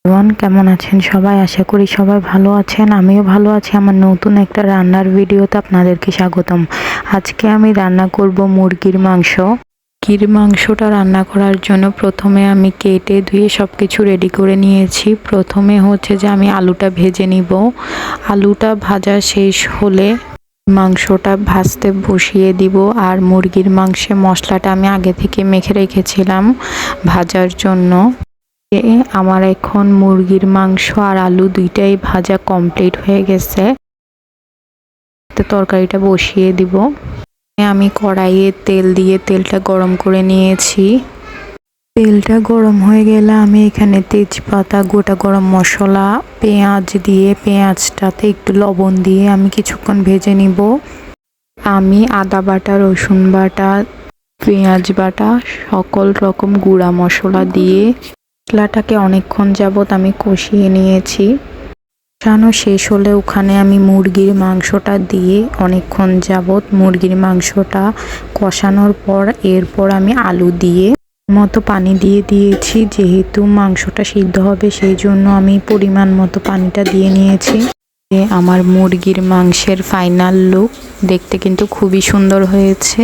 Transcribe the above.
কেমন আছেন সবাই? আশা করি সবাই ভালো আছেন। আমিও ভালো আছি। আমার নতুন একটা রান্নার ভিডিওতে আপনাদেরকে স্বাগতম। আজকে আমি রান্না করব মুরগির মাংস। মুরগির মাংসটা রান্না করার জন্য প্রথমে আমি কেটে ধুয়ে সব কিছু রেডি করে নিয়েছি। প্রথমে হচ্ছে যে আমি আলুটা ভেজে নিব। আলুটা ভাজা শেষ হলে মাংসটা ভাজতে বসিয়ে দিব। আর মুরগির মাংসে মশলাটা আমি আগে থেকে মেখে রেখেছিলাম ভাজার জন্য। আমার এখন মুরগির মাংস আর আলু দুইটাই ভাজা কমপ্লিট হয়ে গেছে। তরকারিটা বসিয়ে দিব। আমি কড়াইয়ে তেল দিয়ে তেলটা গরম করে নিয়েছি। তেলটা গরম হয়ে গেলে আমি এখানে তেজপাতা, গোটা গরম মশলা, পেঁয়াজ দিয়ে পেঁয়াজটাতে একটু লবণ দিয়ে আমি কিছুক্ষণ ভেজে নিব। আমি আদা বাটা, রসুন বাটা, পেঁয়াজ বাটা সকল রকম গুঁড়া মশলা দিয়ে মশলাটাকে অনেকক্ষণ যাবৎ আমি কষিয়ে নিয়েছি। কষানো শেষ হলে ওখানে আমি মুরগির মাংসটা দিয়ে অনেকক্ষণ যাবৎ মুরগির মাংসটা কষানোর পর এরপর আমি আলু দিয়ে মতো পানি দিয়ে দিয়েছি। যেহেতু মাংসটা সিদ্ধ হবে সেই জন্য আমি পরিমাণ মতো পানিটা দিয়ে নিয়েছি। আমার মুরগির মাংসের ফাইনাল লুক দেখতে কিন্তু খুবই সুন্দর হয়েছে।